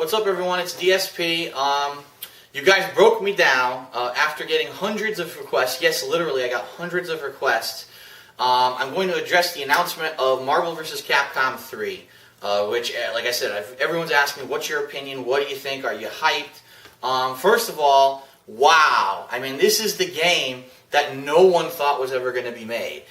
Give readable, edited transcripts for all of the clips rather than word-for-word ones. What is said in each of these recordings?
What's up, everyone? It's DSP. You guys broke me down after getting hundreds of requests. Yes, literally, I got hundreds of requests. I'm going to address the announcement of Marvel vs. Capcom 3, which, like I said, everyone's asking me, what's your opinion? What do you think? Are you hyped? First of all, wow. I mean, this is the game that no one thought was ever going to be made.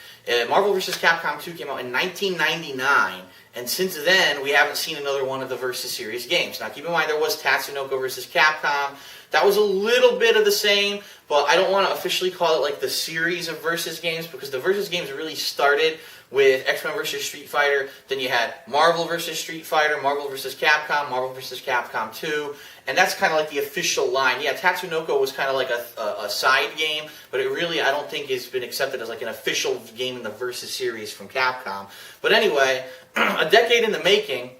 Marvel vs. Capcom 2 came out in 1999, and since then, we haven't seen another one of the Versus series games. Now, keep in mind, there was Tatsunoko vs. Capcom. That was a little bit of the same, but I don't want to officially call it like the series of Versus games, because the Versus games really started with X-Men vs. Street Fighter. Then you had Marvel vs. Street Fighter, Marvel vs. Capcom, Marvel vs. Capcom 2, and that's kind of like the official line. Yeah, Tatsunoko was kind of like a side game, but it really, I don't think, has been accepted as like an official game in the Versus series from Capcom. But anyway, a decade in the making,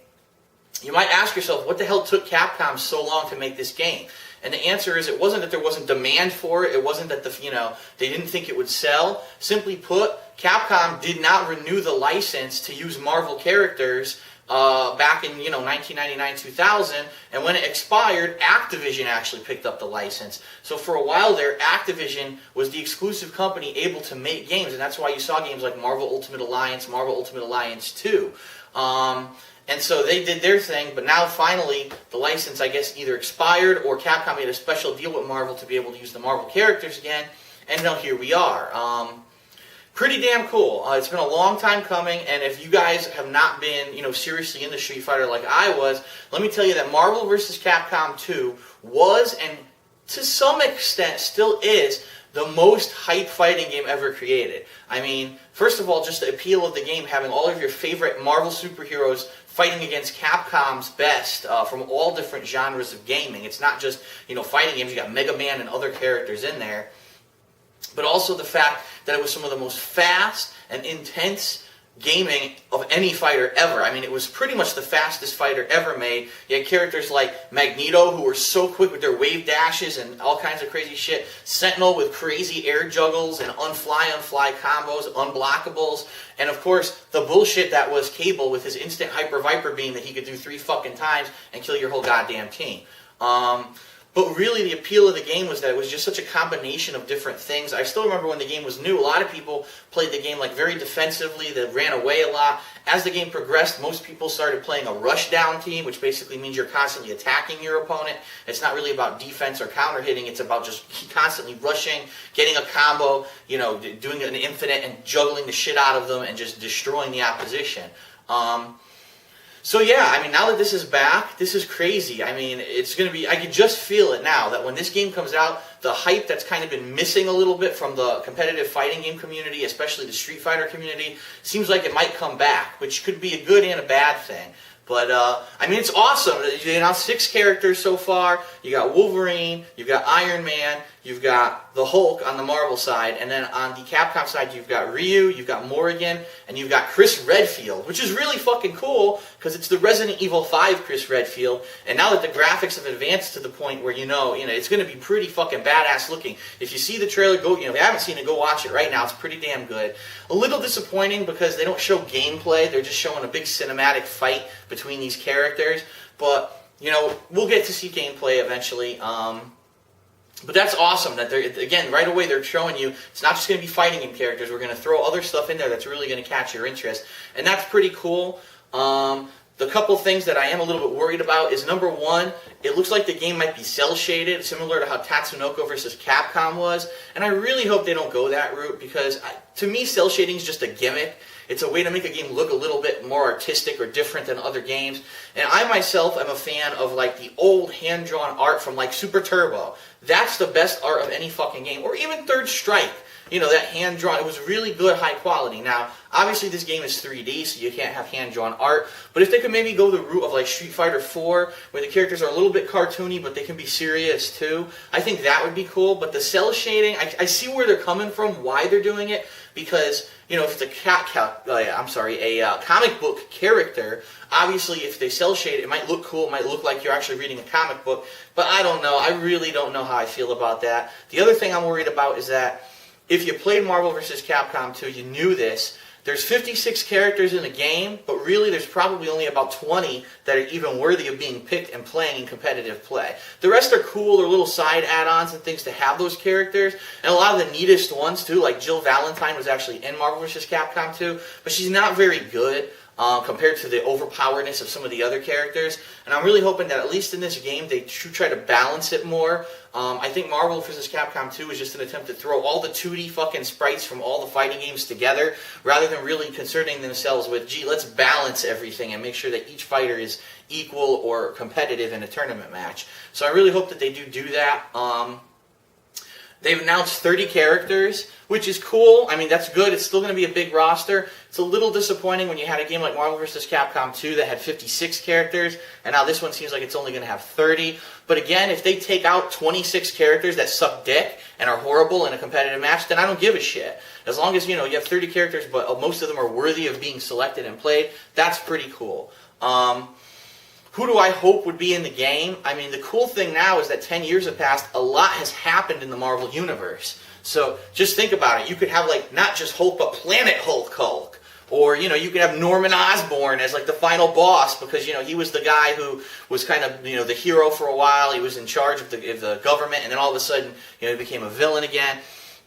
you might ask yourself, what the hell took Capcom so long to make this game? And the answer is, it wasn't that there wasn't demand for it. It wasn't that they didn't think it would sell. Simply put, Capcom did not renew the license to use Marvel characters back in 1999, 2000. And when it expired, Activision actually picked up the license. So for a while there, Activision was the exclusive company able to make games, and that's why you saw games like Marvel Ultimate Alliance, Marvel Ultimate Alliance 2. And so they did their thing, but now finally the license, I guess, either expired or Capcom made a special deal with Marvel to be able to use the Marvel characters again, and now here we are. Pretty damn cool. It's been a long time coming, and if you guys have not been, seriously into Street Fighter like I was, let me tell you that Marvel vs. Capcom 2 was, and to some extent still is, the most hype fighting game ever created. I mean, first of all, just the appeal of the game, having all of your favorite Marvel superheroes fighting against Capcom's best from all different genres of gaming. It's not just, fighting games. You got Mega Man and other characters in there. But also the fact that it was some of the most fast and intense gaming of any fighter ever. I mean, it was pretty much the fastest fighter ever made. You had characters like Magneto, who were so quick with their wave dashes and all kinds of crazy shit. Sentinel with crazy air juggles and on-fly combos, unblockables. And of course, the bullshit that was Cable with his instant Hyper Viper beam that he could do 3 fucking times and kill your whole goddamn team. But really, the appeal of the game was that it was just such a combination of different things. I still remember when the game was new, a lot of people played the game like very defensively. They ran away a lot. As the game progressed, most people started playing a rushdown team, which basically means you're constantly attacking your opponent. It's not really about defense or counter hitting. It's about just constantly rushing, getting a combo, doing an infinite and juggling the shit out of them and just destroying the opposition. So yeah, I mean, now that this is back, this is crazy. I mean, it's going to be, I can just feel it now, that when this game comes out, the hype that's kind of been missing a little bit from the competitive fighting game community, especially the Street Fighter community, seems like it might come back, which could be a good and a bad thing. But, I mean, it's awesome. You announced 6 characters so far. You got Wolverine, you've got Iron Man, you've got the Hulk on the Marvel side, and then on the Capcom side, you've got Ryu, you've got Morrigan, and you've got Chris Redfield, which is really fucking cool, because it's the Resident Evil 5 Chris Redfield, and now that the graphics have advanced to the point where, it's going to be pretty fucking badass looking. If you see the trailer, if you haven't seen it, go watch it right now. It's pretty damn good. A little disappointing because they don't show gameplay. They're just showing a big cinematic fight between these characters, but, we'll get to see gameplay eventually. But that's awesome that again, right away they're showing you it's not just going to be fighting game characters. We're going to throw other stuff in there that's really going to catch your interest, and that's pretty cool. The couple things that I am a little bit worried about is, number one, it looks like the game might be cel-shaded, similar to how Tatsunoko vs. Capcom was, and I really hope they don't go that route, because to me, cel-shading is just a gimmick. It's a way to make a game look a little bit more artistic or different than other games. And I myself am a fan of like the old hand-drawn art from like Super Turbo. That's the best art of any fucking game. Or even Third Strike. That hand-drawn, it was really good, high quality. Now, obviously this game is 3D, so you can't have hand-drawn art. But if they could maybe go the route of like Street Fighter 4, where the characters are a little bit cartoony, but they can be serious too, I think that would be cool. But the cel shading, I see where they're coming from, why they're doing it, because if it's a comic book character, obviously if they cel shade it might look cool, it might look like you're actually reading a comic book, but I don't know. I really don't know how I feel about that. The other thing I'm worried about is that if you played Marvel vs. Capcom 2, you knew this, There's 56 characters in the game, but really there's probably only about 20 that are even worthy of being picked and playing in competitive play. The rest are cool, they're little side add-ons and things to have those characters, and a lot of the neatest ones too, like Jill Valentine was actually in Marvel vs. Capcom 2, but she's not very good. Compared to the overpoweredness of some of the other characters. And I'm really hoping that at least in this game they try to balance it more. I think Marvel vs. Capcom 2 is just an attempt to throw all the 2D fucking sprites from all the fighting games together, rather than really concerning themselves with, gee, let's balance everything and make sure that each fighter is equal or competitive in a tournament match. So I really hope that they do that. They've announced 30 characters, which is cool. I mean, that's good. It's still going to be a big roster. It's a little disappointing when you had a game like Marvel vs. Capcom 2 that had 56 characters, and now this one seems like it's only going to have 30. But again, if they take out 26 characters that suck dick and are horrible in a competitive match, then I don't give a shit. As long as, you know, you have 30 characters, but most of them are worthy of being selected and played, that's pretty cool. Who do I hope would be in the game? I mean, the cool thing now is that 10 years have passed. A lot has happened in the Marvel Universe. So just think about it. You could have, like, not just Hulk, but Planet Hulk. Or, you know, you could have Norman Osborn as, like, the final boss because, you know, he was the guy who was kind of, you know, the hero for a while. He was in charge of the government, and then all of a sudden, you know, he became a villain again.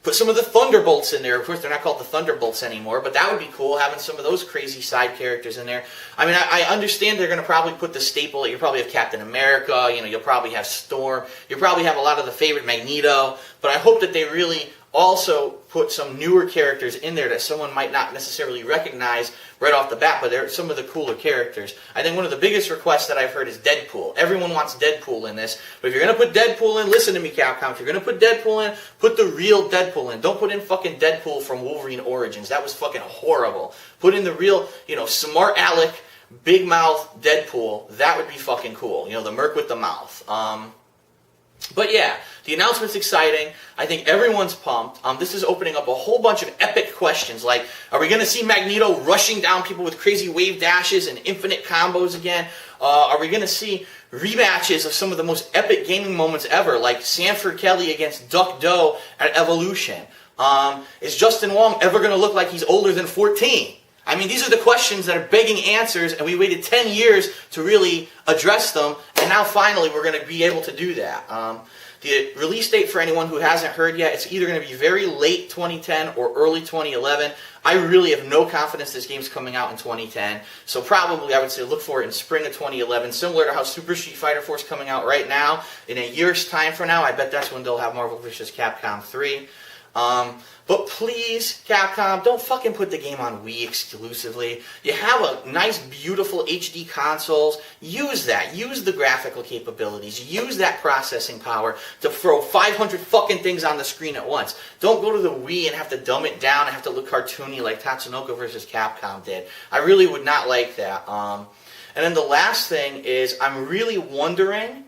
Put some of the Thunderbolts in there. Of course, they're not called the Thunderbolts anymore, but that would be cool, having some of those crazy side characters in there. I mean, I understand they're going to probably put the staple. You'll probably have Captain America, you know, you'll probably have Storm. You'll probably have a lot of the favorite Magneto, but I hope that they really also put some newer characters in there that someone might not necessarily recognize right off the bat, but they're some of the cooler characters. I think one of the biggest requests that I've heard is Deadpool. Everyone wants Deadpool in this, but if you're going to put Deadpool in, listen to me, Capcom, if you're going to put Deadpool in, put the real Deadpool in. Don't put in fucking Deadpool from Wolverine Origins. That was fucking horrible. Put in the real, you know, smart aleck, big mouth Deadpool. That would be fucking cool. You know, the merc with the mouth. But yeah, the announcement's exciting. I think everyone's pumped. This is opening up a whole bunch of epic questions, like, are we going to see Magneto rushing down people with crazy wave dashes and infinite combos again? Are we going to see rematches of some of the most epic gaming moments ever, like Sanford Kelly against Duck Doe at Evolution? Is Justin Wong ever going to look like he's older than 14? I mean, these are the questions that are begging answers, and we waited 10 years to really address them, and now finally we're going to be able to do that. The release date, for anyone who hasn't heard yet, it's either going to be very late 2010 or early 2011. I really have no confidence this game's coming out in 2010, so probably I would say look for it in spring of 2011, similar to how Super Street Fighter 4 is coming out right now. In a year's time from now, I bet that's when they'll have Marvel vs. Capcom 3. But please, Capcom, don't fucking put the game on Wii exclusively. You have a nice, beautiful HD consoles. Use that. Use the graphical capabilities. Use that processing power to throw 500 fucking things on the screen at once. Don't go to the Wii and have to dumb it down and have to look cartoony like Tatsunoko vs. Capcom did. I really would not like that. And then the last thing is, I'm really wondering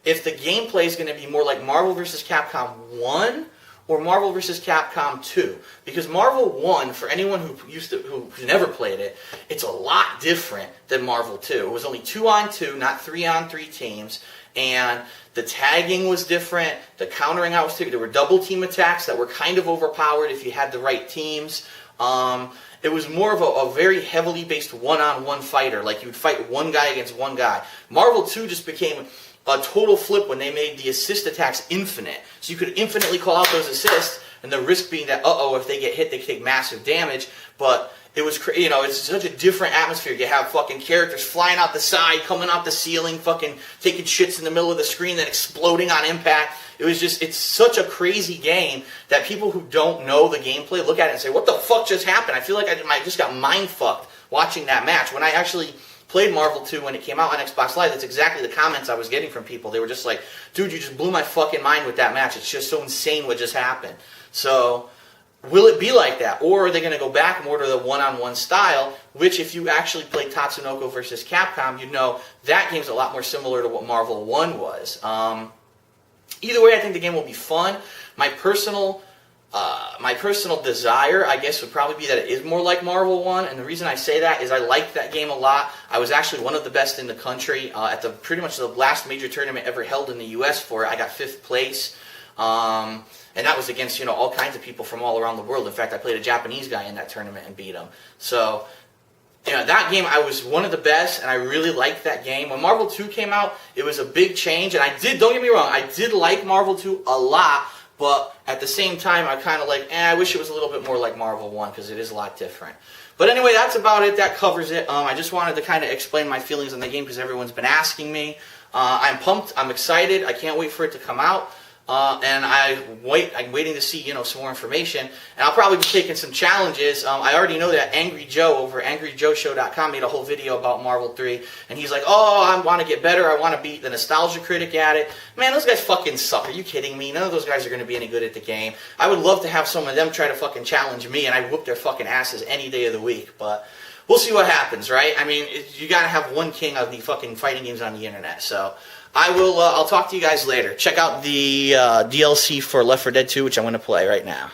if the gameplay is going to be more like Marvel vs. Capcom 1 or Marvel vs. Capcom 2. Because Marvel 1, for anyone who never played it, it's a lot different than Marvel 2. It was only 2-on-2, not 3-on-3 teams, and the tagging was different, the countering out was different. There were double team attacks that were kind of overpowered if you had the right teams. It was more of a very heavily based one-on-one fighter, like you would fight one guy against one guy. Marvel 2 just became a total flip when they made the assist attacks infinite. So you could infinitely call out those assists, and the risk being that, if they get hit, they take massive damage. But it was, it's such a different atmosphere. You have fucking characters flying out the side, coming out the ceiling, fucking taking shits in the middle of the screen, then exploding on impact. It's such a crazy game that people who don't know the gameplay look at it and say, what the fuck just happened? I feel like I just got mind-fucked watching that match. When I actually played Marvel 2 when it came out on Xbox Live, that's exactly the comments I was getting from people. They were just like, dude, you just blew my fucking mind with that match. It's just so insane what just happened. So, will it be like that? Or are they going to go back more to the one-on-one style, which if you actually played Tatsunoko vs. Capcom, you'd know that game's a lot more similar to what Marvel 1 was. Either way, I think the game will be fun. My personal desire, I guess, would probably be that it is more like Marvel 1, and the reason I say that is I liked that game a lot. I was actually one of the best in the country at pretty much the last major tournament ever held in the U.S. for it. I got 5th place. And that was against, you know, all kinds of people from all around the world. In fact, I played a Japanese guy in that tournament and beat him. So, you know, that game, I was one of the best, and I really liked that game. When Marvel 2 came out, it was a big change, and don't get me wrong, I did like Marvel 2 a lot, but at the same time, I kind of like, I wish it was a little bit more like Marvel 1, because it is a lot different. But anyway, that's about it. That covers it. I just wanted to kind of explain my feelings on the game, because everyone's been asking me. I'm pumped. I'm excited. I can't wait for it to come out. And I'm waiting to see, you know, some more information. And I'll probably be taking some challenges. I already know that Angry Joe over at angryjoeshow.com made a whole video about Marvel 3. And he's like, oh, I want to get better. I want to beat the Nostalgia Critic at it. Man, those guys fucking suck. Are you kidding me? None of those guys are going to be any good at the game. I would love to have some of them try to fucking challenge me, and I'd whoop their fucking asses any day of the week. But we'll see what happens, right? I mean, you got to have one king of the fucking fighting games on the internet. So I'll talk to you guys later. Check out the DLC for Left 4 Dead 2, which I'm going to play right now.